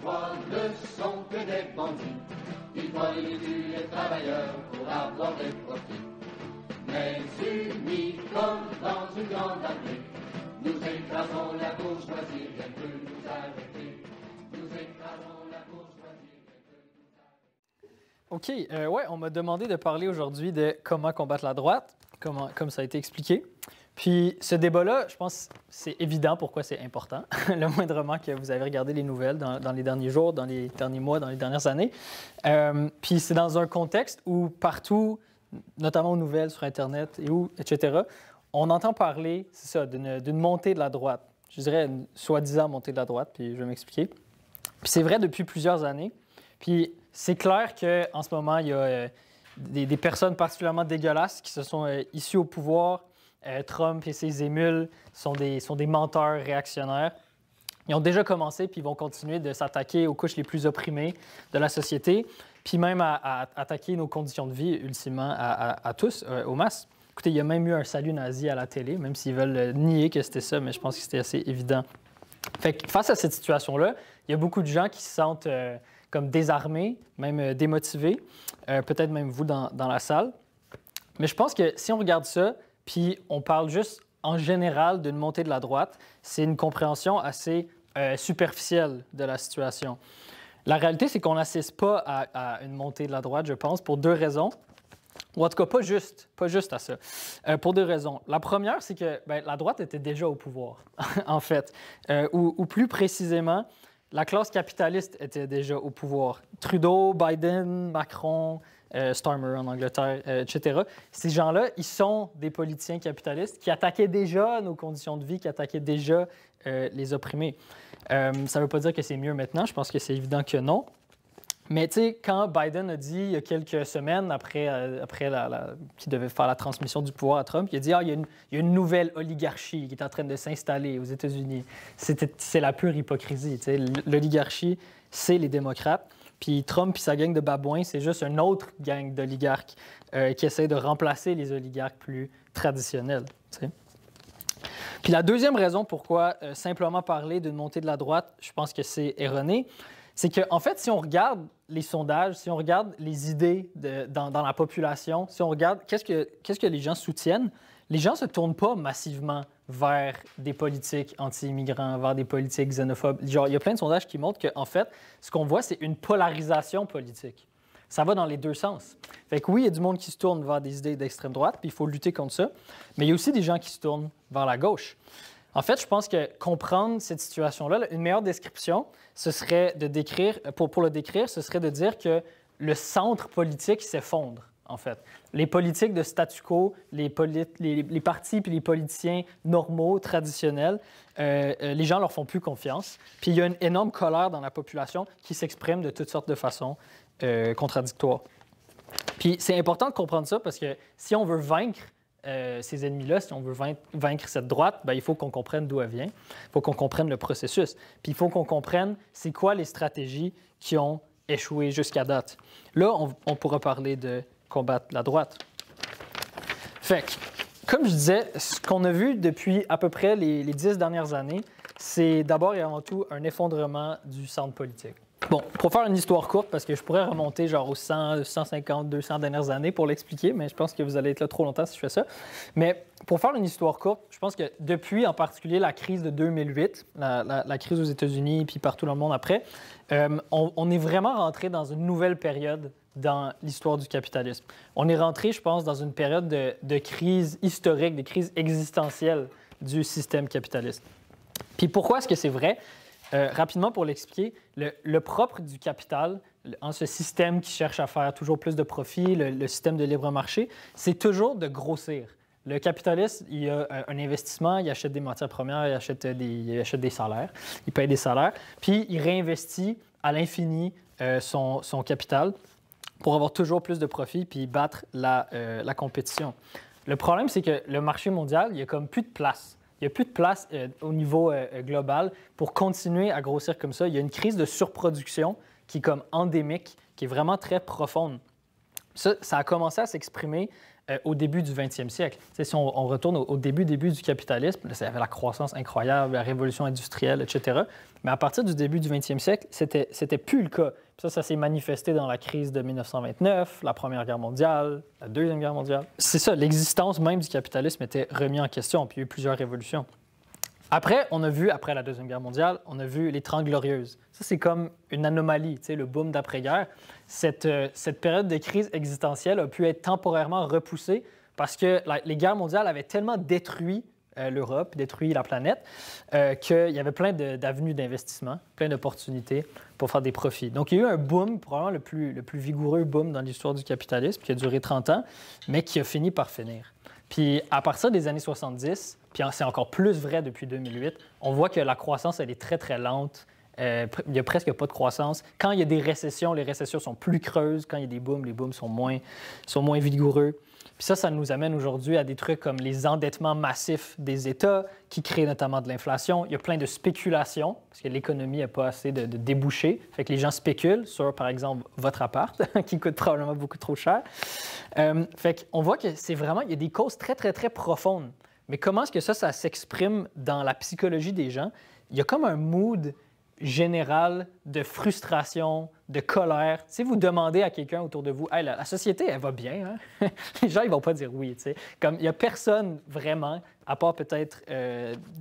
bourgeois ne sont que des bandits. Ils volent et tuent les travailleurs pour avoir des profits. Mais unis comme dans une grande armée, nous écrasons la bourgeoisie, elle peut nous arrêter. Nous écrasons la bourgeoisie, elle peut nous arrêter. OK. Ouais, on m'a demandé de parler aujourd'hui de comment combattre la droite, comme ça a été expliqué. Puis ce débat-là, je pense que c'est évident pourquoi c'est important, le moindrement que vous avez regardé les nouvelles dans les derniers jours, dans les derniers mois, dans les dernières années. Puis c'est dans un contexte où partout, notamment aux nouvelles, sur Internet, etc., on entend parler, c'est ça, d'une montée de la droite. Je dirais une soi-disant montée de la droite, puis je vais m'expliquer. Puis c'est vrai depuis plusieurs années. Puis c'est clair qu'en ce moment, il y a des personnes particulièrement dégueulasses qui se sont issues au pouvoir. Trump et ses émules sont des menteurs réactionnaires. Ils ont déjà commencé, puis ils vont continuer de s'attaquer aux couches les plus opprimées de la société, puis même à attaquer nos conditions de vie, ultimement, à tous, aux masses. Écoutez, il y a même eu un salut nazi à la télé, même s'ils veulent nier que c'était ça, mais je pense que c'était assez évident. Fait que face à cette situation-là, il y a beaucoup de gens qui se sentent comme désarmés, même démotivés, peut-être même vous dans la salle. Mais je pense que si on regarde ça, puis on parle juste en général d'une montée de la droite, c'est une compréhension assez superficielle de la situation. La réalité, c'est qu'on n'assiste pas à une montée de la droite, je pense, pour deux raisons. Ou en tout cas, pas juste à ça. Pour deux raisons. La première, c'est que la droite était déjà au pouvoir, en fait. Ou plus précisément, la classe capitaliste était déjà au pouvoir. Trudeau, Biden, Macron, Starmer en Angleterre, etc. Ces gens-là, ils sont des politiciens capitalistes qui attaquaient déjà nos conditions de vie, qui attaquaient déjà les opprimés. Ça ne veut pas dire que c'est mieux maintenant. Je pense que c'est évident que non. Mais tu sais, quand Biden a dit, il y a quelques semaines, après qu'il devait faire la transmission du pouvoir à Trump, il a dit il y a une nouvelle oligarchie qui est en train de s'installer aux États-Unis. C'est la pure hypocrisie. Tu sais. L'oligarchie, c'est les démocrates. Puis Trump et sa gang de babouins, c'est juste une autre gang d'oligarques qui essaie de remplacer les oligarques plus traditionnels. Tu sais. Puis la deuxième raison pourquoi simplement parler d'une montée de la droite, je pense que c'est erroné, c'est qu'en fait, si on regarde les sondages, si on regarde les idées dans la population, si on regarde qu'est-ce que les gens soutiennent, les gens ne se tournent pas massivement vers des politiques anti-immigrants, vers des politiques xénophobes. Genre, il y a plein de sondages qui montrent qu'en fait, ce qu'on voit, c'est une polarisation politique. Ça va dans les deux sens. Fait que oui, il y a du monde qui se tourne vers des idées d'extrême droite, puis il faut lutter contre ça, mais il y a aussi des gens qui se tournent vers la gauche. En fait, je pense que comprendre cette situation-là, une meilleure description, ce serait de décrire, pour le décrire, ce serait de dire que le centre politique s'effondre, en fait. Les politiques de statu quo, les partis puis les politiciens normaux, traditionnels, les gens leur font plus confiance. Puis il y a une énorme colère dans la population qui s'exprime de toutes sortes de façons contradictoires. Puis c'est important de comprendre ça parce que si on veut vaincre ces ennemis-là, si on veut vaincre cette droite, il faut qu'on comprenne d'où elle vient. Il faut qu'on comprenne le processus. Puis il faut qu'on comprenne c'est quoi les stratégies qui ont échoué jusqu'à date. Là, on pourra parler de combattre la droite. Fait que, comme je disais, ce qu'on a vu depuis à peu près les 10 dernières années, c'est d'abord et avant tout un effondrement du centre politique. Bon, pour faire une histoire courte, parce que je pourrais remonter genre aux 100, 150, 200 dernières années pour l'expliquer, mais je pense que vous allez être là trop longtemps si je fais ça. Mais pour faire une histoire courte, je pense que depuis en particulier la crise de 2008, la crise aux États-Unis puis partout dans le monde après, on est vraiment rentré dans une nouvelle période dans l'histoire du capitalisme. On est rentré, je pense, dans une période de crise historique, de crise existentielle du système capitaliste. Puis pourquoi est-ce que c'est vrai? Rapidement, pour l'expliquer, le propre du capital, ce système qui cherche à faire toujours plus de profit, le système de libre marché, c'est toujours de grossir. Le capitaliste, il a un investissement, il achète des matières premières, il achète des salaires, il paye des salaires, puis il réinvestit à l'infini son capital pour avoir toujours plus de profit puis battre la compétition. Le problème, c'est que le marché mondial, il n'y a comme plus de place. Il n'y a plus de place au niveau global pour continuer à grossir comme ça. Il y a une crise de surproduction qui est comme endémique, qui est vraiment très profonde. Ça a commencé à s'exprimer au début du 20e siècle. T'sais, si on retourne au début du capitalisme, là, ça avait la croissance incroyable, la révolution industrielle, etc. Mais à partir du début du 20e siècle, c'était plus le cas. Puis ça s'est manifesté dans la crise de 1929, la Première Guerre mondiale, la Deuxième Guerre mondiale. C'est ça, l'existence même du capitalisme était remise en question, puis il y a eu plusieurs révolutions. Après, après la Deuxième Guerre mondiale, on a vu les Trente Glorieuses. Ça, c'est comme une anomalie, le boom d'après-guerre. Cette période de crise existentielle a pu être temporairement repoussée parce que les guerres mondiales avaient tellement détruit l'Europe, détruit la planète, qu'il y avait plein d'avenues d'investissement, plein d'opportunités pour faire des profits. Donc, il y a eu un boom, probablement le plus vigoureux boom dans l'histoire du capitalisme, qui a duré 30 ans, mais qui a fini par finir. Puis, à partir des années 70, puis c'est encore plus vrai depuis 2008, on voit que la croissance, elle est très, très lente. Il n'y a presque pas de croissance. Quand il y a des récessions, les récessions sont plus creuses. Quand il y a des booms, les booms sont moins vigoureux. Puis ça nous amène aujourd'hui à des trucs comme les endettements massifs des États qui créent notamment de l'inflation. Il y a plein de spéculations parce que l'économie n'a pas assez de débouchés. Fait que les gens spéculent sur, par exemple, votre appart qui coûte probablement beaucoup trop cher. Fait qu'on voit que c'est vraiment, il y a des causes très, très, très profondes. Mais comment est-ce que ça s'exprime dans la psychologie des gens? Il y a comme un mood général de frustration, de colère. Si vous demandez à quelqu'un autour de vous, hey, la société, elle va bien, hein? Les gens, ils vont pas dire oui. T'sais. Comme il n'y a personne vraiment, à part peut-être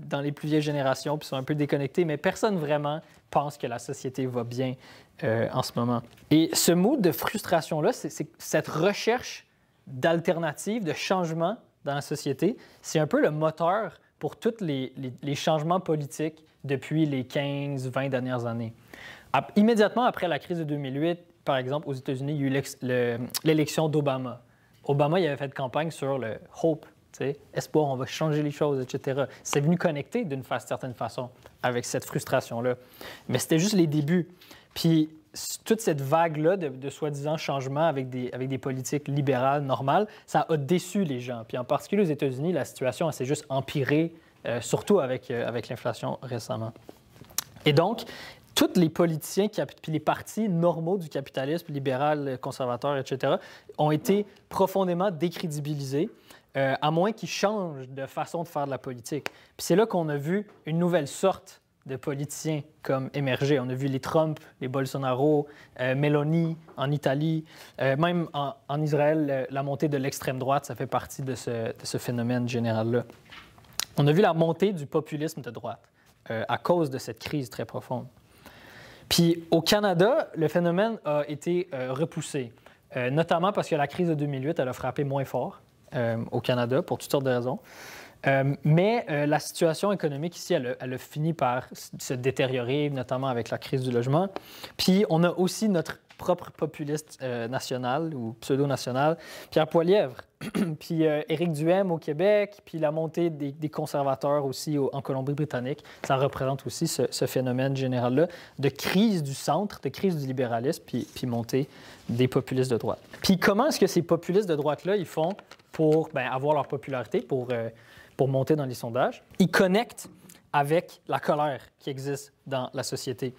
dans les plus vieilles générations, puis sont un peu déconnectés, mais personne vraiment pense que la société va bien en ce moment. Et ce mood de frustration-là, c'est cette recherche d'alternatives, de changements dans la société, c'est un peu le moteur pour tous les changements politiques depuis les 15-20 dernières années. Immédiatement après la crise de 2008, par exemple, aux États-Unis, il y a eu l'élection d'Obama. Obama, il avait fait campagne sur le hope, espoir, on va changer les choses, etc. C'est venu connecter d'une certaine façon avec cette frustration-là. Mais c'était juste les débuts. Puis toute cette vague-là de soi-disant changements avec des politiques libérales normales, ça a déçu les gens. Puis en particulier aux États-Unis, la situation s'est juste empirée, surtout avec l'inflation récemment. Et donc, tous les politiciens, puis les partis normaux du capitalisme, libéral, conservateur, etc., ont été profondément décrédibilisés, à moins qu'ils changent de façon de faire de la politique. Puis c'est là qu'on a vu une nouvelle sorte de politiciens comme émerger. On a vu les Trump, les Bolsonaro, Meloni en Italie, même en Israël, la montée de l'extrême droite, ça fait partie de ce phénomène général-là. On a vu la montée du populisme de droite à cause de cette crise très profonde. Puis au Canada, le phénomène a été repoussé, notamment parce que la crise de 2008, elle a frappé moins fort au Canada pour toutes sortes de raisons. Mais la situation économique ici, elle a fini par se détériorer, notamment avec la crise du logement. Puis on a aussi notre propre populiste national ou pseudo-national, Pierre Poilievre, puis Éric Duhaime au Québec, puis la montée des conservateurs aussi en Colombie-Britannique. Ça représente aussi ce phénomène général-là de crise du centre, de crise du libéralisme, puis montée des populistes de droite. Puis comment est-ce que ces populistes de droite-là, ils font pour avoir leur popularité, pour monter dans les sondages? Ils connectent avec la colère qui existe dans la société.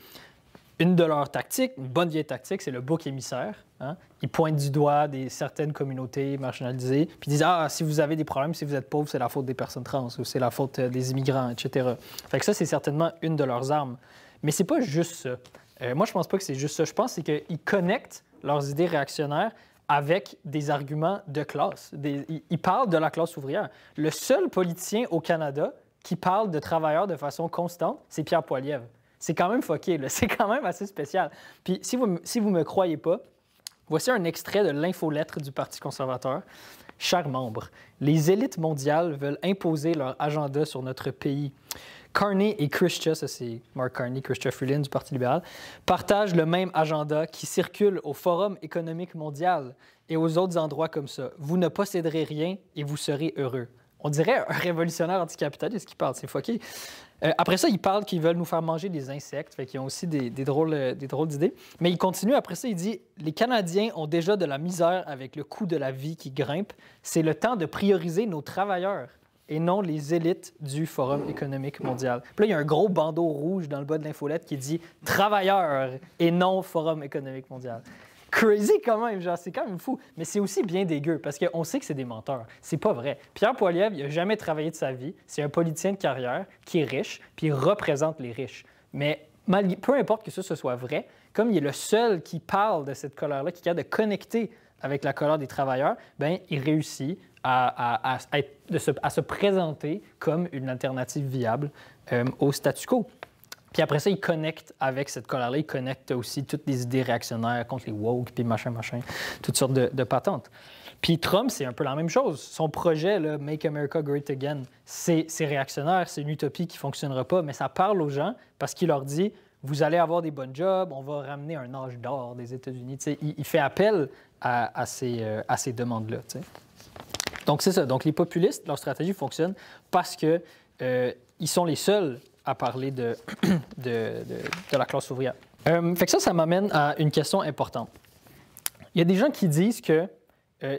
Une de leurs tactiques, une bonne vieille tactique, c'est le bouc émissaire. Hein? Ils pointent du doigt certaines communautés marginalisées, puis ils disent « Ah, si vous avez des problèmes, si vous êtes pauvre, c'est la faute des personnes trans ou c'est la faute des immigrants, etc. » Fait que ça, c'est certainement une de leurs armes. Mais c'est pas juste ça. Moi, je pense pas que c'est juste ça. Je pense que c'est qu'ils connectent leurs idées réactionnaires avec des arguments de classe. Ils parlent de la classe ouvrière. Le seul politicien au Canada qui parle de travailleurs de façon constante, c'est Pierre Poilievre. C'est quand même fucké, là. C'est quand même assez spécial. Puis si vous ne me croyez pas, voici un extrait de l'infolettre du Parti conservateur. Chers membres, les élites mondiales veulent imposer leur agenda sur notre pays. Carney et Chrystia, ça c'est Mark Carney, Chrystia Freeland du Parti libéral, partagent le même agenda qui circule au Forum économique mondial et aux autres endroits comme ça. Vous ne posséderez rien et vous serez heureux. On dirait un révolutionnaire anticapitaliste qui parle, c'est fucké. Après ça, ils parlent qu'ils veulent nous faire manger des insectes, fait qu'ils ont aussi des drôles d'idées. Mais il continue, après ça, il dit « Les Canadiens ont déjà de la misère avec le coût de la vie qui grimpe. C'est le temps de prioriser nos travailleurs et non les élites du Forum économique mondial. » Puis là, il y a un gros bandeau rouge dans le bas de l'infolette qui dit « Travailleurs et non Forum économique mondial. » crazy quand même, genre, c'est quand même fou. Mais c'est aussi bien dégueu, parce qu'on sait que c'est des menteurs. C'est pas vrai. Pierre Poilievre, il n'a jamais travaillé de sa vie. C'est un politicien de carrière qui est riche, puis il représente les riches. Mais peu importe que ça ce soit vrai, comme il est le seul qui parle de cette colère-là, qui est capable de connecter avec la colère des travailleurs, bien, il réussit à se présenter comme une alternative viable au statu quo. Puis après ça, il connecte avec cette colère-là, il connecte aussi toutes les idées réactionnaires contre les woke, puis machin, toutes sortes de patentes. Puis Trump, c'est un peu la même chose. Son projet, là, Make America Great Again, c'est réactionnaire, c'est une utopie qui ne fonctionnera pas, mais ça parle aux gens parce qu'il leur dit « Vous allez avoir des bons jobs, on va ramener un âge d'or des États-Unis. » Il fait appel à ces demandes-là. T'sais. Donc, c'est ça. Donc, les populistes, leur stratégie fonctionne parce qu'ils sont les seuls à parler de la classe ouvrière. Fait que ça m'amène à une question importante. Il y a des gens qui disent que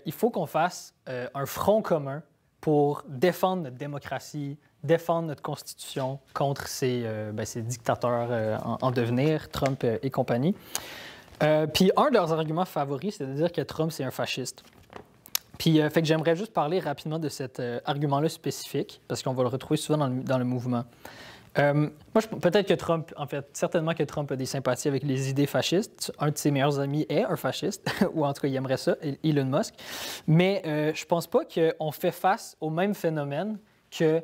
il faut qu'on fasse un front commun pour défendre notre démocratie, défendre notre Constitution contre ces dictateurs en devenir, Trump et compagnie. Puis un de leurs arguments favoris, c'est de dire que Trump, c'est un fasciste. Puis fait que j'aimerais juste parler rapidement de cet argument-là spécifique, parce qu'on va le retrouver souvent dans le mouvement. Peut-être que Trump, en fait, certainement que Trump a des sympathies avec les idées fascistes. Un de ses meilleurs amis est un fasciste, ou en tout cas, il aimerait ça, Elon Musk. Mais je pense pas qu'on fait face au même phénomène que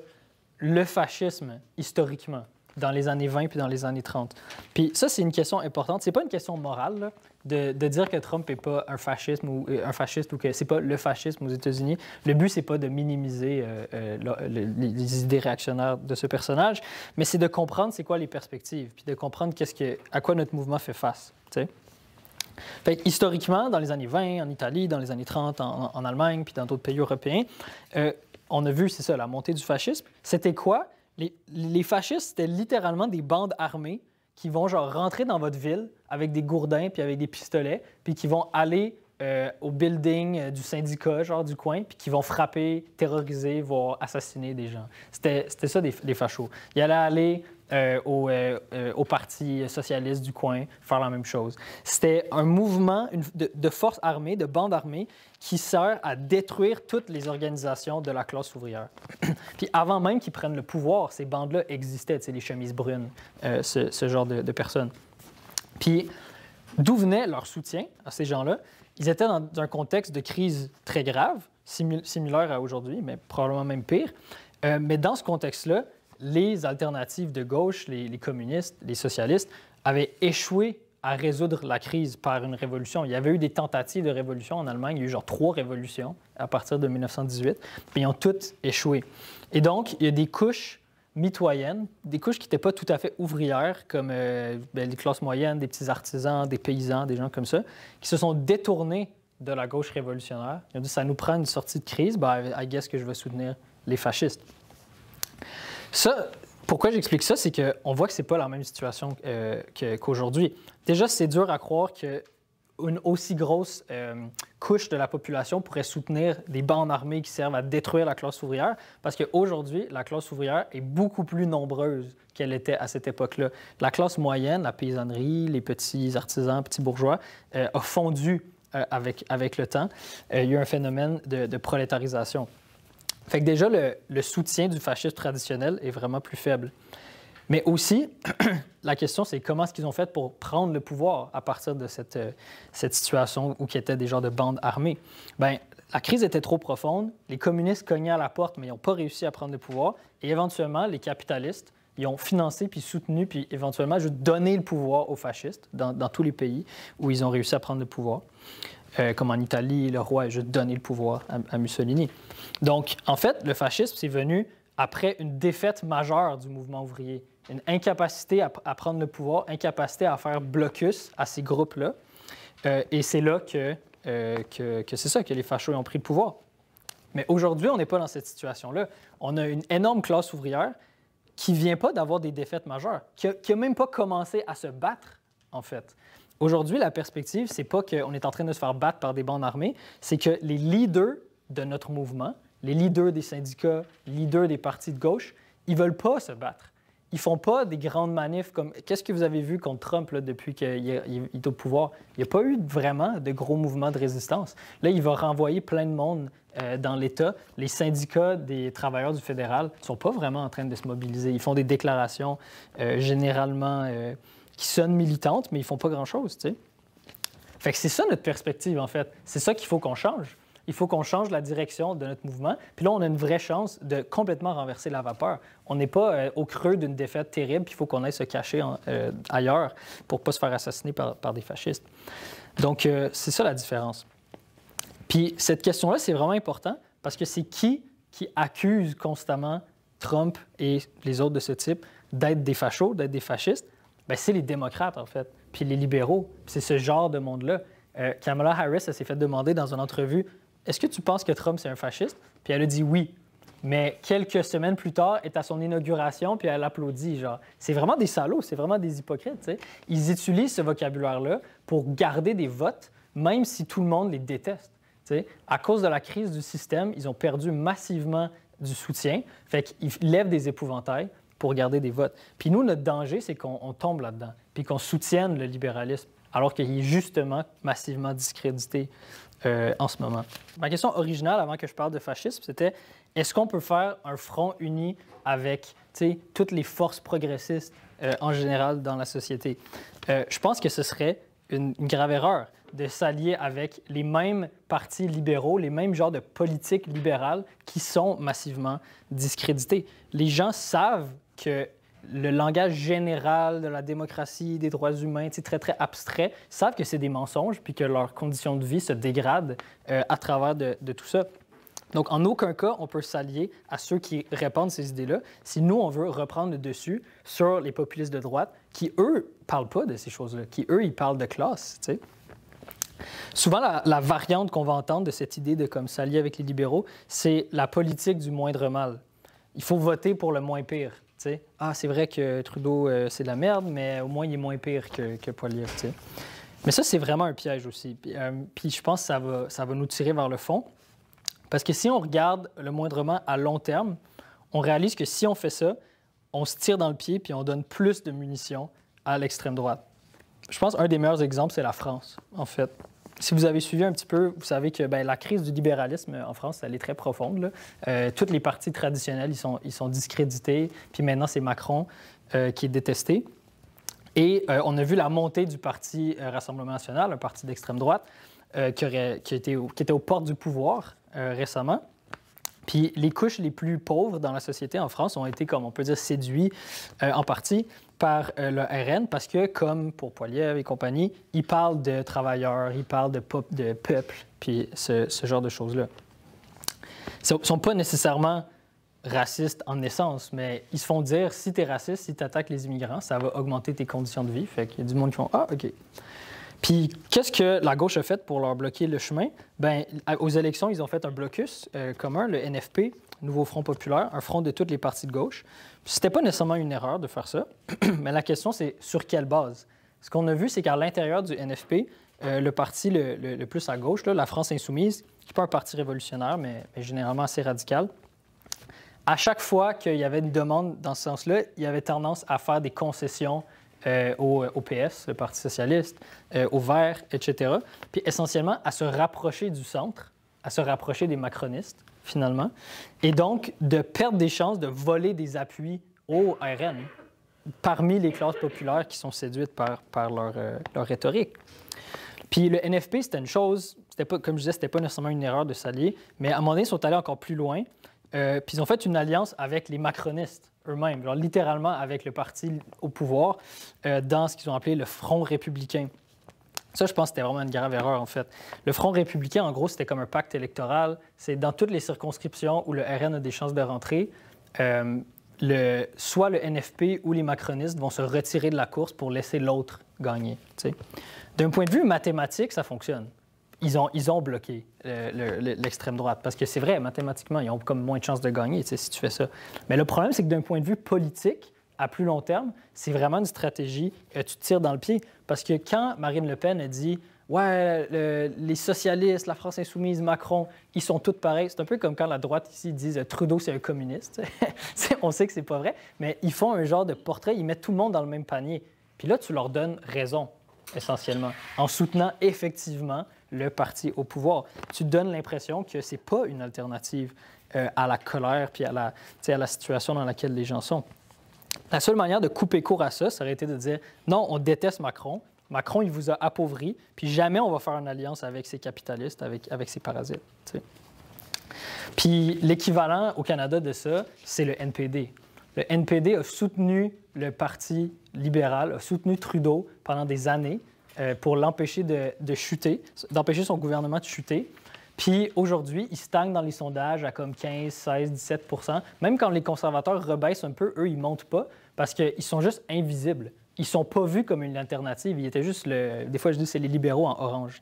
le fascisme, historiquement, dans les années 20 puis dans les années 30. Puis ça, c'est une question importante. C'est pas une question morale, là, de dire que Trump n'est pas un fasciste ou que c'est pas le fascisme aux États-Unis. Le but, c'est pas de minimiser les idées réactionnaires de ce personnage, mais c'est de comprendre c'est quoi les perspectives, puis de comprendre à quoi notre mouvement fait face. T'sais? Fait que, historiquement, dans les années 20, en Italie, dans les années 30, en Allemagne, puis dans d'autres pays européens, on a vu, c'est ça, la montée du fascisme. C'était quoi? Les fascistes, c'était littéralement des bandes armées qui vont genre rentrer dans votre ville avec des gourdins puis avec des pistolets, puis qui vont aller au building du syndicat, genre du coin, puis qui vont frapper, terroriser, voire assassiner des gens. C'était ça, les fachos. Ils allaient aller au parti socialiste du coin, faire la même chose. C'était un mouvement de forces armées, de bandes armées, qui sert à détruire toutes les organisations de la classe ouvrière. Puis avant même qu'ils prennent le pouvoir, ces bandes-là existaient, les chemises brunes, ce genre de personnes. Puis d'où venait leur soutien à ces gens-là? Ils étaient dans un contexte de crise très grave, similaire à aujourd'hui, mais probablement même pire. Mais dans ce contexte-là, les alternatives de gauche, les communistes, les socialistes, avaient échoué à résoudre la crise par une révolution. Il y avait eu des tentatives de révolution en Allemagne. Il y a eu genre 3 révolutions à partir de 1918, puis ils ont toutes échoué. Et donc, il y a des couches mitoyennes, des couches qui n'étaient pas tout à fait ouvrières, comme les classes moyennes, des petits artisans, des paysans, des gens comme ça, qui se sont détournés de la gauche révolutionnaire. Ils ont dit, ça nous prend une sortie de crise, I guess que je vais soutenir les fascistes. Ça, pourquoi j'explique ça, c'est qu'on voit que c'est pas la même situation qu'aujourd'hui. Déjà, c'est dur à croire qu'une aussi grosse couche de la population pourrait soutenir des bandes armées qui servent à détruire la classe ouvrière, parce qu'aujourd'hui, la classe ouvrière est beaucoup plus nombreuse qu'elle était à cette époque-là. La classe moyenne, la paysannerie, les petits artisans, petits bourgeois, a fondu avec le temps. Il y a eu un phénomène de prolétarisation. Fait que déjà, le soutien du fascisme traditionnel est vraiment plus faible. Mais aussi, la question, c'est comment est-ce qu'ils ont fait pour prendre le pouvoir à partir de cette situation où il y était des genres de bandes armées. Bien, la crise était trop profonde, les communistes cognaient à la porte, mais ils n'ont pas réussi à prendre le pouvoir. Et éventuellement, les capitalistes, ils ont financé, puis soutenu, puis éventuellement, juste donné le pouvoir aux fascistes dans tous les pays où ils ont réussi à prendre le pouvoir. Comme en Italie, le roi a juste donné le pouvoir à Mussolini. Donc, en fait, le fascisme, c'est venu après une défaite majeure du mouvement ouvrier, une incapacité à prendre le pouvoir, incapacité à faire blocus à ces groupes-là. Et c'est là que c'est ça, que les fachos ont pris le pouvoir. Mais aujourd'hui, on n'est pas dans cette situation-là. On a une énorme classe ouvrière qui ne vient pas d'avoir des défaites majeures, qui n'a même pas commencé à se battre, en fait. Aujourd'hui, la perspective, c'est pas qu'on est en train de se faire battre par des bandes armées, c'est que les leaders de notre mouvement, les leaders des syndicats, les leaders des partis de gauche, ils veulent pas se battre. ils font pas des grandes manifs comme... Qu'est-ce que vous avez vu contre Trump là, depuis qu'il est au pouvoir? Il n'y a pas eu vraiment de gros mouvements de résistance. Là, il va renvoyer plein de monde dans l'État. Les syndicats des travailleurs du fédéral ne sont pas vraiment en train de se mobiliser. Ils font des déclarations généralement qui sonnent militantes, mais ils font pas grand-chose, tu sais. Fait que c'est ça notre perspective, en fait. C'est ça qu'il faut qu'on change. Il faut qu'on change la direction de notre mouvement. Puis là, on a une vraie chance de complètement renverser la vapeur. On n'est pas au creux d'une défaite terrible, puis il faut qu'on aille se cacher ailleurs pour ne pas se faire assassiner par des fascistes. Donc, c'est ça la différence. Puis cette question-là, c'est vraiment important parce que c'est qui accuse constamment Trump et les autres de ce type d'être des fachos, d'être des fascistes? Bien, c'est les démocrates, en fait, puis les libéraux. Puis c'est ce genre de monde-là. Kamala Harris, elle s'est fait demander dans une entrevue « Est-ce que tu penses que Trump, c'est un fasciste? » Puis elle a dit oui. Mais quelques semaines plus tard, elle est à son inauguration, puis elle applaudit. Genre, c'est vraiment des salauds, c'est vraiment des hypocrites. T'sais. Ils utilisent ce vocabulaire-là pour garder des votes, même si tout le monde les déteste. T'sais. À cause de la crise du système, ils ont perdu massivement du soutien. Fait qu'ils lèvent des épouvantails pour garder des votes. Puis nous, notre danger, c'est qu'on tombe là-dedans, puis qu'on soutienne le libéralisme, alors qu'il est justement massivement discrédité en ce moment. Ma question originale, avant que je parle de fascisme, c'était est-ce qu'on peut faire un front uni avec toutes les forces progressistes en général dans la société? Je pense que ce serait une grave erreur de s'allier avec les mêmes partis libéraux, les mêmes genres de politiques libérales qui sont massivement discrédités. Les gens savent que le langage général de la démocratie, des droits humains, très, très abstrait, savent que c'est des mensonges puis que leurs conditions de vie se dégradent à travers de tout ça. Donc, en aucun cas, on peut s'allier à ceux qui répandent ces idées-là si nous, on veut reprendre le dessus sur les populistes de droite qui, eux, ne parlent pas de ces choses-là, qui, eux, ils parlent de classe, tu sais. Souvent, la variante qu'on va entendre de cette idée de comme s'allier avec les libéraux, c'est la politique du moindre mal. Il faut voter pour le moins pire. T'sais. Ah, c'est vrai que Trudeau, c'est de la merde, mais au moins, il est moins pire que Poilievre. T'sais. Mais ça, c'est vraiment un piège aussi. Puis je pense que ça va nous tirer vers le fond. Parce que si on regarde le moindrement à long terme, on réalise que si on fait ça, on se tire dans le pied puis on donne plus de munitions à l'extrême droite. Je pense qu'un des meilleurs exemples, c'est la France, en fait. Si vous avez suivi un petit peu, vous savez que la crise du libéralisme en France, elle est très profonde. Tous les partis traditionnels, ils sont discrédités. Puis maintenant, c'est Macron qui est détesté. Et on a vu la montée du parti Rassemblement national, un parti d'extrême droite, qui était aux portes du pouvoir récemment. Puis les couches les plus pauvres dans la société en France ont été, comme on peut dire, séduits en partie par le RN parce que, comme pour Poilievre et compagnie, ils parlent de travailleurs, ils parlent de peuple, puis ce genre de choses-là. Ils ne sont pas nécessairement racistes en essence, mais ils se font dire, si tu es raciste, si tu attaques les immigrants, ça va augmenter tes conditions de vie. Fait qu'il y a du monde qui font « Ah, OK ». Puis, qu'est-ce que la gauche a fait pour leur bloquer le chemin? Bien, aux élections, ils ont fait un blocus commun, le NFP, Nouveau Front populaire, un front de toutes les partis de gauche. C'était pas nécessairement une erreur de faire ça, mais la question, c'est sur quelle base? Ce qu'on a vu, c'est qu'à l'intérieur du NFP, le parti le plus à gauche, là, la France insoumise, qui n'est pas un parti révolutionnaire, mais généralement assez radical, à chaque fois qu'il y avait une demande dans ce sens-là, il y avait tendance à faire des concessions au PS, le Parti socialiste, aux Verts, etc. Puis essentiellement à se rapprocher du centre, à se rapprocher des macronistes, finalement, et donc de perdre des chances de voler des appuis au RN parmi les classes populaires qui sont séduites par leur rhétorique. Puis le NFP, c'était une chose, comme je disais, c'était pas nécessairement une erreur de s'allier, mais à un moment donné, ils sont allés encore plus loin, puis ils ont fait une alliance avec les macronistes eux-mêmes, genre littéralement avec le parti au pouvoir, dans ce qu'ils ont appelé le Front républicain. Ça, je pense que c'était vraiment une grave erreur, en fait. Le Front républicain, en gros, c'était comme un pacte électoral. C'est dans toutes les circonscriptions où le RN a des chances de rentrer, soit le NFP ou les macronistes vont se retirer de la course pour laisser l'autre gagner. T'sais. D'un point de vue mathématique, ça fonctionne. Ils ont bloqué l'extrême droite. Parce que c'est vrai, mathématiquement, ils ont comme moins de chances de gagner si tu fais ça. Mais le problème, c'est que d'un point de vue politique, à plus long terme, c'est vraiment une stratégie, tu te tires dans le pied. Parce que quand Marine Le Pen a dit ouais, les socialistes, la France insoumise, Macron, ils sont tous pareils. C'est un peu comme quand la droite ici disent Trudeau, c'est un communiste. On sait que c'est pas vrai, mais ils font un genre de portrait, ils mettent tout le monde dans le même panier. Puis là, tu leur donnes raison, essentiellement, en soutenant effectivement le parti au pouvoir. Tu donnes l'impression que c'est pas une alternative à la colère puis à la situation dans laquelle les gens sont. La seule manière de couper court à ça, ça aurait été de dire non, on déteste Macron. Macron, il vous a appauvri, puis jamais on va faire une alliance avec ces capitalistes, avec ces parasites. T'sais. Puis l'équivalent au Canada de ça, c'est le NPD. Le NPD a soutenu le Parti libéral, a soutenu Trudeau pendant des années pour l'empêcher de chuter, d'empêcher son gouvernement de chuter. Puis aujourd'hui, il stagne dans les sondages à comme 15, 16, 17 %. Même quand les conservateurs rebaissent un peu, eux, ils ne montent pas parce qu'ils sont juste invisibles. Ils ne sont pas vus comme une alternative. Ils étaient juste des fois, je dis c'est les libéraux en orange.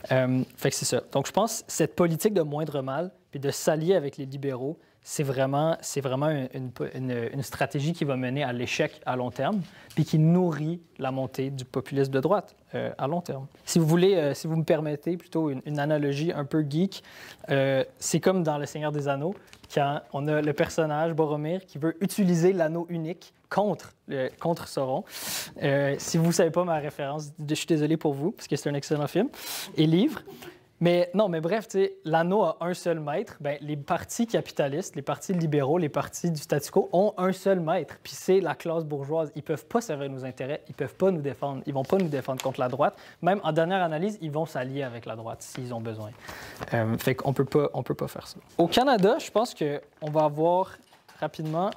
Fait que c'est ça. Donc, je pense que cette politique de moindre mal puis de s'allier avec les libéraux, c'est vraiment une stratégie qui va mener à l'échec à long terme puis qui nourrit la montée du populisme de droite à long terme. Si vous voulez, si vous me permettez plutôt une analogie un peu geek, c'est comme dans Le Seigneur des Anneaux, quand on a le personnage Boromir qui veut utiliser l'anneau unique contre Sauron. Si vous ne savez pas ma référence, je suis désolé pour vous, parce que c'est un excellent film et livre. Mais non, mais bref, l'anneau a un seul maître. Bien, les partis capitalistes, les partis libéraux, les partis du statu quo ont un seul maître. Puis c'est la classe bourgeoise. Ils ne peuvent pas servir nos intérêts. Ils ne peuvent pas nous défendre. Ils ne vont pas nous défendre contre la droite. Même en dernière analyse, ils vont s'allier avec la droite s'ils ont besoin. Fait qu'on peut pas faire ça. Au Canada, je pense qu'on va avoir, rapidement,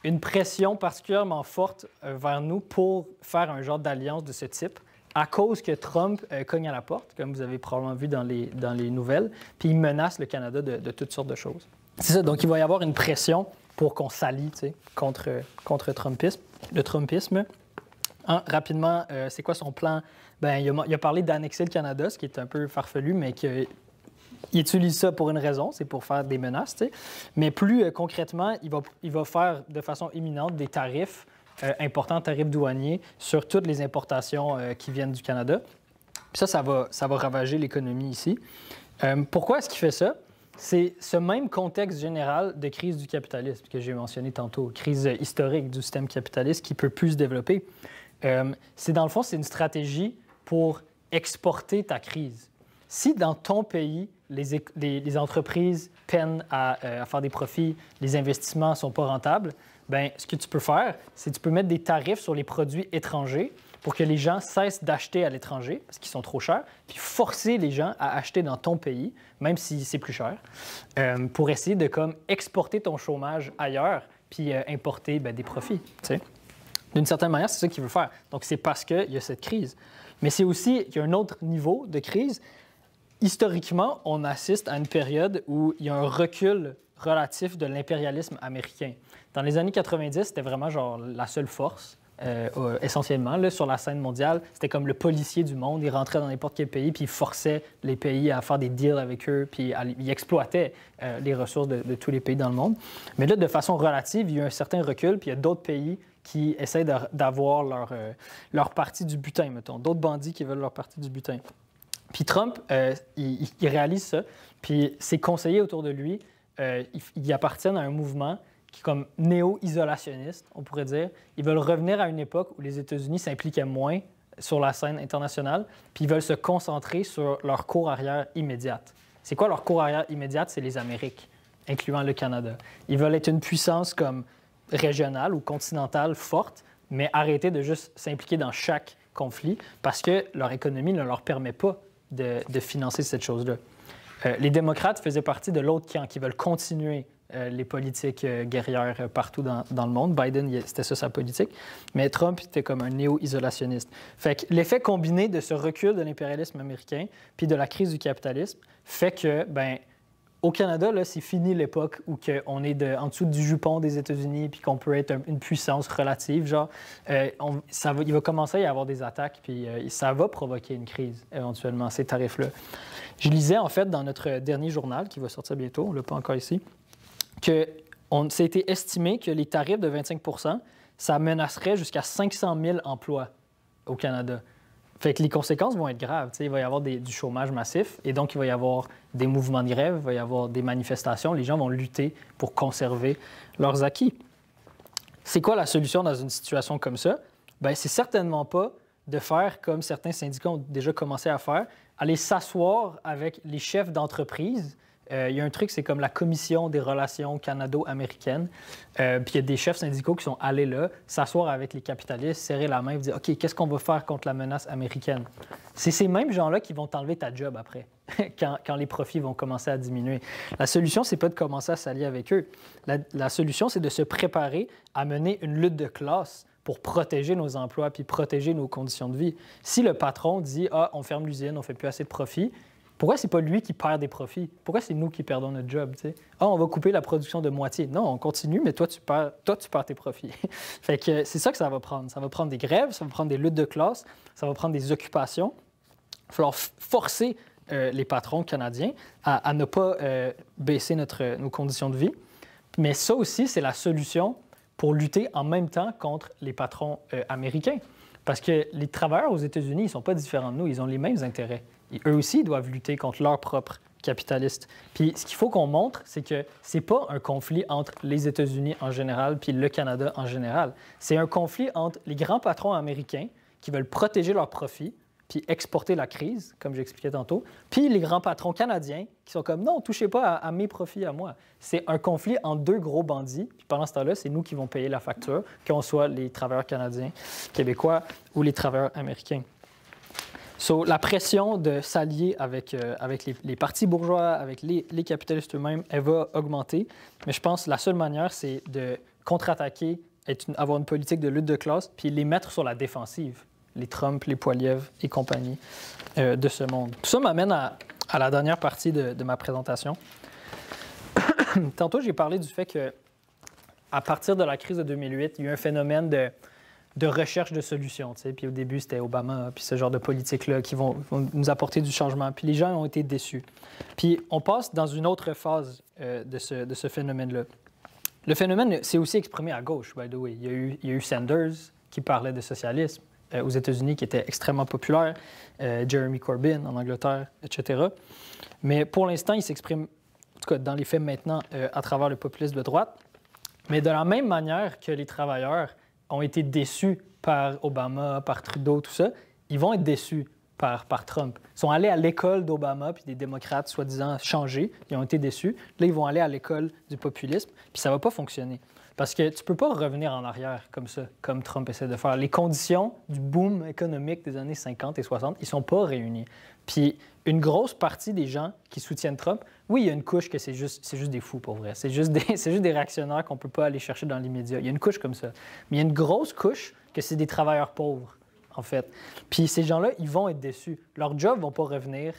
une pression particulièrement forte vers nous pour faire un genre d'alliance de ce type, à cause que Trump cogne à la porte, comme vous avez probablement vu dans les nouvelles, puis il menace le Canada de toutes sortes de choses. C'est ça, donc il va y avoir une pression pour qu'on s'allie contre le Trumpisme. Rapidement, c'est quoi son plan? Bien, il a parlé d'annexer le Canada, ce qui est un peu farfelu, mais qu'il utilise ça pour une raison, c'est pour faire des menaces. Mais plus concrètement, il va faire de façon imminente des tarifs importants, tarifs douaniers, sur toutes les importations qui viennent du Canada. Puis ça va ravager l'économie ici. Pourquoi est-ce qu'il fait ça? C'est ce même contexte général de crise du capitalisme que j'ai mentionné tantôt, crise historique du système capitaliste qui ne peut plus se développer. Dans le fond, c'est une stratégie pour exporter ta crise. Si dans ton pays, les entreprises peinent à faire des profits, les investissements ne sont pas rentables, bien, ce que tu peux faire, c'est que tu peux mettre des tarifs sur les produits étrangers pour que les gens cessent d'acheter à l'étranger parce qu'ils sont trop chers, puis forcer les gens à acheter dans ton pays, même si c'est plus cher, pour essayer de exporter ton chômage ailleurs puis importer des profits. T'sais. D'une certaine manière, c'est ça qu'il veut faire. Donc, c'est parce qu'il y a cette crise. Mais c'est aussi qu'il y a un autre niveau de crise. Historiquement, on assiste à une période où il y a un recul relatif de l'impérialisme américain. Dans les années 90, c'était vraiment genre la seule force, essentiellement, là, sur la scène mondiale. C'était comme le policier du monde. Il rentrait dans n'importe quel pays, puis il forçait les pays à faire des deals avec eux, puis il exploitait les ressources de tous les pays dans le monde. Mais là, de façon relative, il y a un certain recul, puis il y a d'autres pays qui essaient d'avoir leur partie du butin, mettons. D'autres bandits qui veulent leur partie du butin. Puis Trump, il réalise ça, puis ses conseillers autour de lui, ils appartiennent à un mouvement qui est comme néo-isolationniste, on pourrait dire. Ils veulent revenir à une époque où les États-Unis s'impliquaient moins sur la scène internationale, puis ils veulent se concentrer sur leur cour arrière immédiate. C'est quoi leur cour arrière immédiate? C'est les Amériques, incluant le Canada. Ils veulent être une puissance comme régionale ou continentale forte, mais arrêter de juste s'impliquer dans chaque conflit parce que leur économie ne leur permet pas de financer cette chose-là. Les démocrates faisaient partie de l'autre camp qui veulent continuer les politiques guerrières partout dans le monde. Biden, c'était ça sa politique. Mais Trump, était comme un néo-isolationniste. Fait que l'effet combiné de ce recul de l'impérialisme américain puis de la crise du capitalisme fait que, au Canada, là, c'est fini l'époque où on est en dessous du jupon des États-Unis puis qu'on peut être une puissance relative. Genre, il va commencer à y avoir des attaques puis ça va provoquer une crise éventuellement, ces tarifs-là. Je lisais, en fait, dans notre dernier journal qui va sortir bientôt, on ne l'a pas encore ici, que ça a été estimé que les tarifs de 25 % ça menacerait jusqu'à 500 000 emplois au Canada. Fait que les conséquences vont être graves. Il va y avoir du chômage massif et donc il va y avoir des mouvements de grève, il va y avoir des manifestations. Les gens vont lutter pour conserver leurs acquis. C'est quoi la solution dans une situation comme ça? Bien, c'est certainement pas de faire comme certains syndicats ont déjà commencé à faire, aller s'asseoir avec les chefs d'entreprise. Il y a un truc, c'est comme la Commission des relations canado-américaines. Puis il y a des chefs syndicaux qui sont allés là, s'asseoir avec les capitalistes, serrer la main et dire « OK, qu'est-ce qu'on va faire contre la menace américaine? » C'est ces mêmes gens-là qui vont t'enlever ta job après, quand les profits vont commencer à diminuer. La solution, c'est pas de commencer à s'allier avec eux. La solution, c'est de se préparer à mener une lutte de classe pour protéger nos emplois puis protéger nos conditions de vie. Si le patron dit « Ah, on ferme l'usine, on fait plus assez de profits », pourquoi c'est pas lui qui perd des profits? Pourquoi c'est nous qui perdons notre job? T'sais? Ah, on va couper la production de moitié. Non, on continue, mais toi, tu perds tes profits. Fait que c'est ça que ça va prendre. Ça va prendre des grèves, ça va prendre des luttes de classe, ça va prendre des occupations. Il va falloir forcer les patrons canadiens à ne pas baisser nos conditions de vie. Mais ça aussi, c'est la solution pour lutter en même temps contre les patrons américains. Parce que les travailleurs aux États-Unis, ils ne sont pas différents de nous. Ils ont les mêmes intérêts. Et eux aussi, ils doivent lutter contre leurs propres capitalistes. Puis ce qu'il faut qu'on montre, c'est que ce n'est pas un conflit entre les États-Unis en général puis le Canada en général. C'est un conflit entre les grands patrons américains qui veulent protéger leurs profits puis exporter la crise, comme j'expliquais tantôt, puis les grands patrons canadiens qui sont comme « Non, touchez pas à mes profits à moi ». C'est un conflit entre deux gros bandits, puis pendant ce temps-là, c'est nous qui vont payer la facture, qu'on soit les travailleurs canadiens, québécois ou les travailleurs américains. So, la pression de s'allier avec les partis bourgeois, avec les capitalistes eux-mêmes, elle va augmenter. Mais je pense que la seule manière, c'est de contre-attaquer, avoir une politique de lutte de classe, puis les mettre sur la défensive. Les Trump, les Poilievre et compagnie de ce monde. Tout ça m'amène à la dernière partie de ma présentation. Tantôt, j'ai parlé du fait qu'à partir de la crise de 2008, il y a eu un phénomène de recherche de solutions. Puis au début, c'était Obama, puis ce genre de politique-là qui vont nous apporter du changement. Puis les gens ont été déçus. Puis on passe dans une autre phase de ce phénomène-là. Le phénomène s'est aussi exprimé à gauche, by the way. Il y a eu Sanders qui parlait de socialisme aux États-Unis, qui était extrêmement populaire, Jeremy Corbyn en Angleterre, etc. Mais pour l'instant, il s'exprime, en tout cas dans les faits maintenant, à travers le populisme de droite. Mais de la même manière que les travailleurs ont été déçus par Obama, par Trudeau, tout ça, ils vont être déçus par Trump. Ils sont allés à l'école d'Obama, puis des démocrates, soi-disant, changés, ils ont été déçus. Là, ils vont aller à l'école du populisme, puis ça ne va pas fonctionner. Parce que tu ne peux pas revenir en arrière comme ça, comme Trump essaie de faire. Les conditions du boom économique des années 50 et 60, ils ne sont pas réunis. Puis une grosse partie des gens qui soutiennent Trump, oui, il y a une couche que c'est juste des fous, pour vrai. C'est juste des réactionnaires qu'on ne peut pas aller chercher dans les médias. Il y a une couche comme ça. Mais il y a une grosse couche que c'est des travailleurs pauvres, en fait. Puis ces gens-là, ils vont être déçus. Leurs jobs ne vont pas revenir.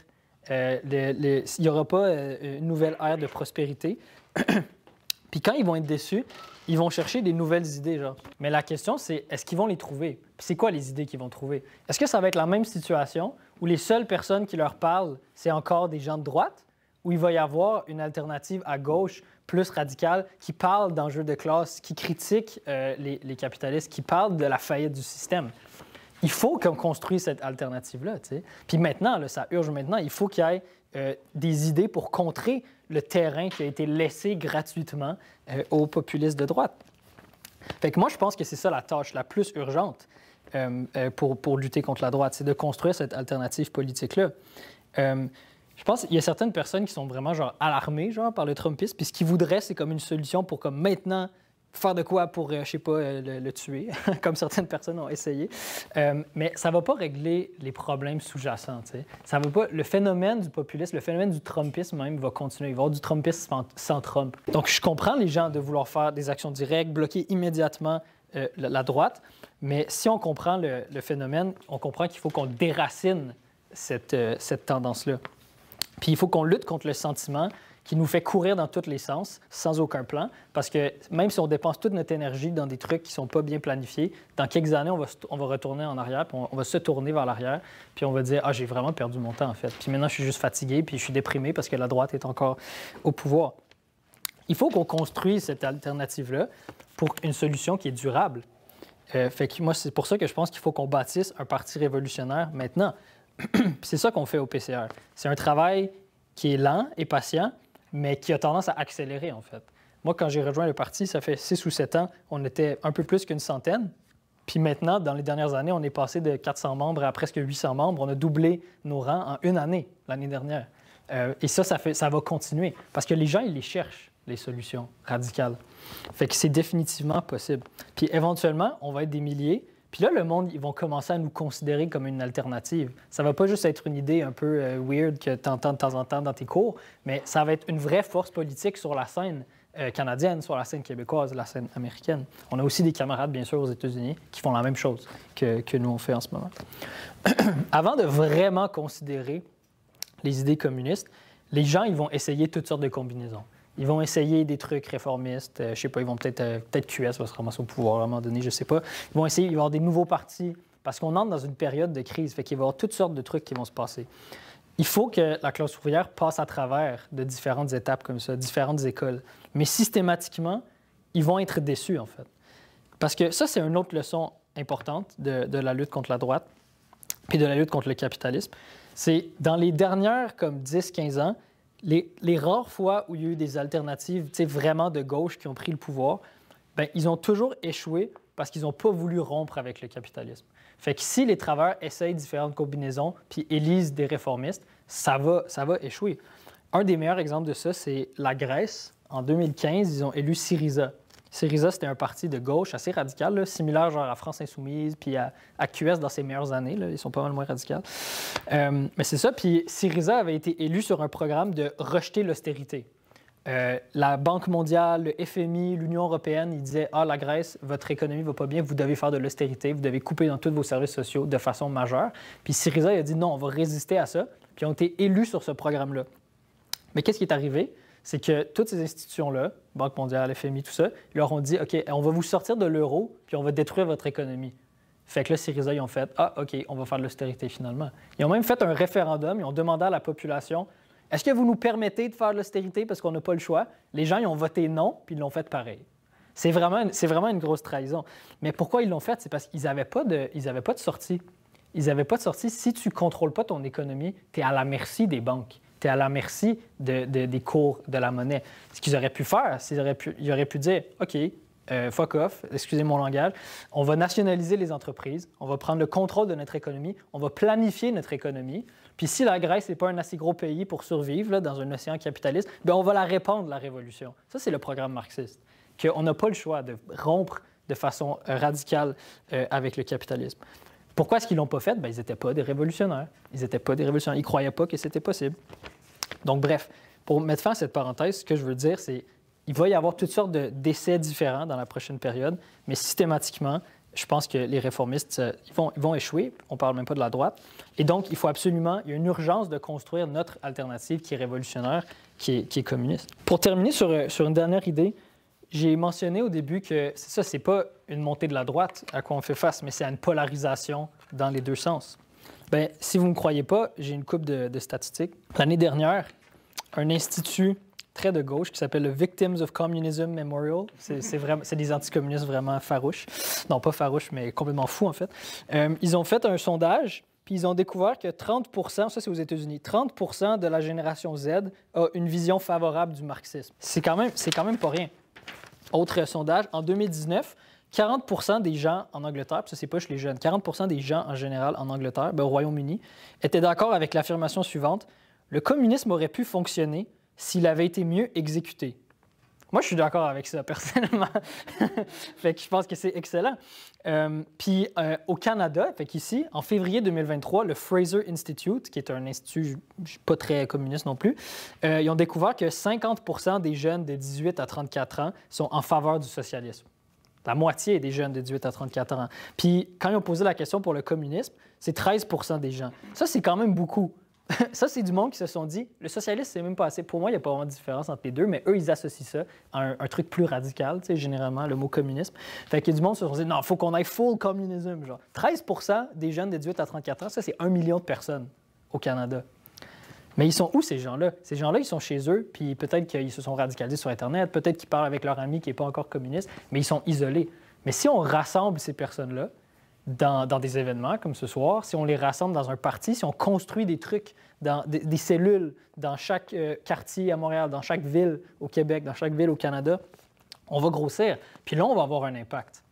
Il n'y aura pas une nouvelle ère de prospérité. Puis quand ils vont être déçus, ils vont chercher des nouvelles idées, genre. Mais la question, c'est est-ce qu'ils vont les trouver? Puis c'est quoi les idées qu'ils vont trouver? Est-ce que ça va être la même situation où les seules personnes qui leur parlent, c'est encore des gens de droite, ou il va y avoir une alternative à gauche plus radicale qui parle d'enjeux de classe, qui critique les capitalistes, qui parle de la faillite du système? Il faut qu'on construise cette alternative-là, tu sais. Puis maintenant, là, ça urge maintenant, il faut qu'il y ait des idées pour contrer le terrain qui a été laissé gratuitement aux populistes de droite. Fait que moi, je pense que c'est ça la tâche la plus urgente pour lutter contre la droite, c'est de construire cette alternative politique-là. Je pense qu'il y a certaines personnes qui sont vraiment genre alarmées genre, par le Trumpisme, puis ce qu'ils voudraient, c'est comme une solution pour comme maintenant faire de quoi pour, je sais pas, le tuer, comme certaines personnes ont essayé. Mais ça ne va pas régler les problèmes sous-jacents. Ça va pas... Le phénomène du populisme, le phénomène du Trumpisme même va continuer. Il va y avoir du Trumpisme sans Trump. Donc, je comprends les gens de vouloir faire des actions directes, bloquer immédiatement la droite, mais si on comprend le phénomène, on comprend qu'il faut qu'on déracine cette tendance-là. Puis il faut qu'on lutte contre le sentiment qui nous fait courir dans tous les sens, sans aucun plan, parce que même si on dépense toute notre énergie dans des trucs qui ne sont pas bien planifiés, dans quelques années, on va retourner en arrière, puis on va se tourner vers l'arrière, puis on va dire « Ah, j'ai vraiment perdu mon temps, en fait. Puis maintenant, je suis juste fatigué, puis je suis déprimé parce que la droite est encore au pouvoir. » Il faut qu'on construise cette alternative-là pour une solution qui est durable. Fait que moi, c'est pour ça que je pense qu'il faut qu'on bâtisse un parti révolutionnaire maintenant. Puis c'est ça qu'on fait au PCR. C'est un travail qui est lent et patient, mais qui a tendance à accélérer, en fait. Moi, quand j'ai rejoint le parti, ça fait 6 ou 7 ans, on était un peu plus qu'une centaine. Puis maintenant, dans les dernières années, on est passé de 400 membres à presque 800 membres. On a doublé nos rangs en une année, l'année dernière. Et ça va continuer. Parce que les gens, ils les cherchent, les solutions radicales. Fait que c'est définitivement possible. Puis éventuellement, on va être des milliers. Puis là, le monde, ils vont commencer à nous considérer comme une alternative. Ça va pas juste être une idée un peu weird que tu entends de temps en temps dans tes cours, mais ça va être une vraie force politique sur la scène canadienne, sur la scène québécoise, la scène américaine. On a aussi des camarades, bien sûr, aux États-Unis qui font la même chose que nous, on fait en ce moment. Avant de vraiment considérer les idées communistes, les gens, ils vont essayer toutes sortes de combinaisons. Ils vont essayer des trucs réformistes. Je sais pas, ils vont peut-être QS va se ramasser au pouvoir à un moment donné, je sais pas. Ils vont essayer, il va y avoir des nouveaux partis parce qu'on entre dans une période de crise. Fait qu'il va y avoir toutes sortes de trucs qui vont se passer. Il faut que la classe ouvrière passe à travers de différentes étapes comme ça, différentes écoles. Mais systématiquement, ils vont être déçus, en fait. Parce que ça, c'est une autre leçon importante de la lutte contre la droite puis de la lutte contre le capitalisme. C'est dans les dernières comme 10-15 ans, les rares fois où il y a eu des alternatives vraiment de gauche qui ont pris le pouvoir, bien, ils ont toujours échoué parce qu'ils n'ont pas voulu rompre avec le capitalisme. Fait que si les travailleurs essayent différentes combinaisons puis élisent des réformistes, ça va échouer. Un des meilleurs exemples de ça, c'est la Grèce. En 2015, ils ont élu Syriza. Syriza, c'était un parti de gauche assez radical, là, similaire genre à France Insoumise puis à QS dans ses meilleures années. Là, ils sont pas mal moins radicaux. Mais c'est ça. Puis Syriza avait été élu sur un programme de rejeter l'austérité. La Banque mondiale, le FMI, l'Union européenne, ils disaient « Ah, la Grèce, votre économie va pas bien, vous devez faire de l'austérité, vous devez couper dans tous vos services sociaux de façon majeure. » Puis Syriza il a dit « Non, on va résister à ça. » Puis ils ont été élus sur ce programme-là. Mais qu'est-ce qui est arrivé? C'est que toutes ces institutions-là, Banque mondiale, FMI, tout ça, ils leur ont dit « OK, on va vous sortir de l'euro, puis on va détruire votre économie. » Fait que là, Syriza, ils ont fait « Ah, OK, on va faire de l'austérité finalement. » Ils ont même fait un référendum, ils ont demandé à la population « Est-ce que vous nous permettez de faire de l'austérité parce qu'on n'a pas le choix? » Les gens, ils ont voté non, puis ils l'ont fait pareil. C'est vraiment une grosse trahison. Mais pourquoi ils l'ont fait? C'est parce qu'ils n'avaient pas de sortie. Ils n'avaient pas de sortie. Si tu ne contrôles pas ton économie, tu es à la merci des banques. Tu es à la merci des cours de la monnaie. Ce qu'ils auraient pu faire, ils auraient pu dire « OK, fuck off, excusez mon langage, on va nationaliser les entreprises, on va prendre le contrôle de notre économie, on va planifier notre économie, puis si la Grèce n'est pas un assez gros pays pour survivre là, dans un océan capitaliste, bien, on va la répandre, la révolution. » Ça, c'est le programme marxiste, qu'on n'a pas le choix de rompre de façon radicale avec le capitalisme. Pourquoi est-ce qu'ils ne l'ont pas fait? Bien, ils n'étaient pas des révolutionnaires. Ils ne croyaient pas que c'était possible. Donc, bref, pour mettre fin à cette parenthèse, ce que je veux dire, c'est qu'il va y avoir toutes sortes d'essais différents dans la prochaine période, mais systématiquement, je pense que les réformistes, ils vont échouer. On ne parle même pas de la droite. Et donc, il y a une urgence de construire notre alternative qui est révolutionnaire, qui est communiste. Pour terminer sur une dernière idée, j'ai mentionné au début que c'est pas une montée de la droite à quoi on fait face, mais c'est à une polarisation dans les deux sens. Bien, si vous ne me croyez pas, j'ai une couple de statistiques. L'année dernière, un institut très de gauche qui s'appelle le Victims of Communism Memorial, c'est des anticommunistes vraiment farouches. Non, pas farouches, mais complètement fous, en fait. Ils ont fait un sondage, puis ils ont découvert que 30 ça c'est aux États-Unis, 30 de la génération Z a une vision favorable du marxisme. C'est quand même pas rien. Autre sondage, en 2019, 40 des gens en Angleterre, puis ça, c'est pas chez les jeunes, 40 des gens en général en Angleterre, au Royaume-Uni, étaient d'accord avec l'affirmation suivante: le communisme aurait pu fonctionner s'il avait été mieux exécuté. Moi, je suis d'accord avec ça, personnellement. Fait que je pense que c'est excellent. Puis au Canada, fait qu'ici, en février 2023, le Fraser Institute, qui est un institut pas très communiste non plus, ils ont découvert que 50 des jeunes de 18 à 34 ans sont en faveur du socialisme. La moitié des jeunes de 18 à 34 ans. Puis quand ils ont posé la question pour le communisme, c'est 13 des gens. Ça, c'est quand même beaucoup. Ça, c'est du monde qui se sont dit, le socialisme, c'est même pas assez. Pour moi, il n'y a pas vraiment de différence entre les deux, mais eux, ils associent ça à un truc plus radical, tu sais, généralement, le mot communisme. Fait qu'il y a du monde qui se sont dit, non, il faut qu'on aille full communism. Genre. 13 des jeunes de 18 à 34 ans, ça, c'est 1 million de personnes au Canada. Mais ils sont où, ces gens-là? Ces gens-là, ils sont chez eux, puis peut-être qu'ils se sont radicalisés sur Internet, peut-être qu'ils parlent avec leur ami qui n'est pas encore communiste, mais ils sont isolés. Mais si on rassemble ces personnes-là dans des événements comme ce soir, si on les rassemble dans un parti, si on construit des trucs, des cellules dans chaque quartier à Montréal, dans chaque ville au Québec, dans chaque ville au Canada, on va grossir. Puis là, on va avoir un impact.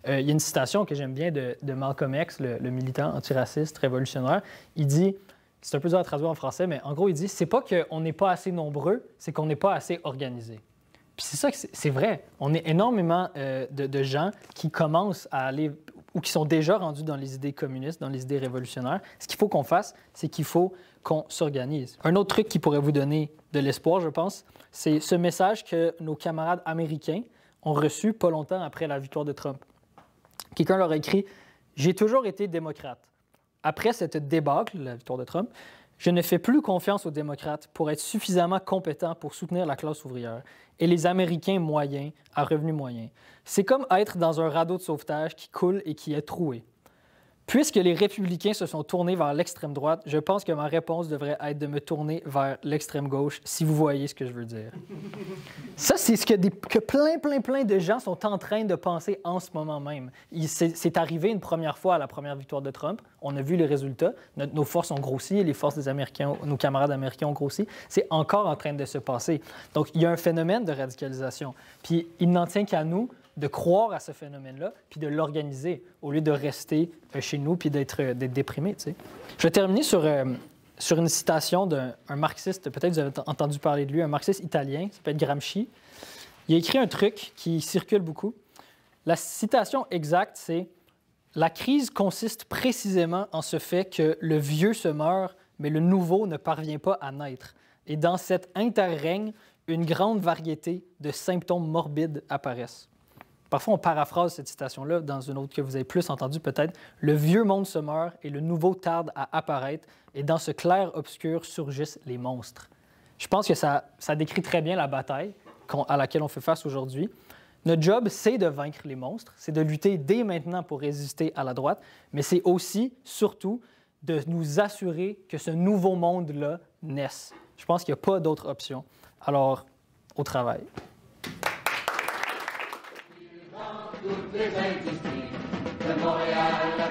Il y a une citation que j'aime bien de Malcolm X, le militant antiraciste révolutionnaire. Il dit, c'est un peu dur à traduire en français, mais en gros, il dit, c'est pas qu'on n'est pas assez nombreux, c'est qu'on n'est pas assez organisés. Puis c'est ça que c'est vrai. On est énormément de gens qui commencent à aller ou qui sont déjà rendus dans les idées communistes, dans les idées révolutionnaires. Ce qu'il faut qu'on fasse, c'est qu'il faut qu'on s'organise. Un autre truc qui pourrait vous donner de l'espoir, je pense, c'est ce message que nos camarades américains ont reçu pas longtemps après la victoire de Trump. Quelqu'un leur a écrit « J'ai toujours été démocrate. Après cette débâcle, la victoire de Trump, je ne fais plus confiance aux démocrates pour être suffisamment compétents pour soutenir la classe ouvrière et les Américains moyens à revenus moyens. C'est comme être dans un radeau de sauvetage qui coule et qui est troué. Puisque les républicains se sont tournés vers l'extrême droite, je pense que ma réponse devrait être de me tourner vers l'extrême gauche, si vous voyez ce que je veux dire. » Ça, c'est ce que plein de gens sont en train de penser en ce moment même. C'est arrivé une première fois à la première victoire de Trump. On a vu les résultats. Nos forces ont grossi, les forces des Américains, nos camarades américains ont grossi. C'est encore en train de se passer. Donc, il y a un phénomène de radicalisation. Puis, il n'en tient qu'à nous de croire à ce phénomène-là, puis de l'organiser, au lieu de rester chez nous puis d'être déprimé. Tu sais. Je vais terminer sur une citation d'un marxiste, peut-être vous avez entendu parler de lui, un marxiste italien, qui s'appelle Gramsci. Il a écrit un truc qui circule beaucoup. La citation exacte, c'est « La crise consiste précisément en ce fait que le vieux se meurt, mais le nouveau ne parvient pas à naître. Et dans cet interrègne, une grande variété de symptômes morbides apparaissent. » Parfois, on paraphrase cette citation-là dans une autre que vous avez plus entendue peut-être. « Le vieux monde se meurt et le nouveau tarde à apparaître, et dans ce clair-obscur surgissent les monstres. » Je pense que ça décrit très bien la bataille à laquelle on fait face aujourd'hui. Notre job, c'est de vaincre les monstres, c'est de lutter dès maintenant pour résister à la droite, mais c'est aussi, surtout, de nous assurer que ce nouveau monde-là naisse. Je pense qu'il n'y a pas d'autre option. Alors, au travail. Toutes les injustices de Montréal à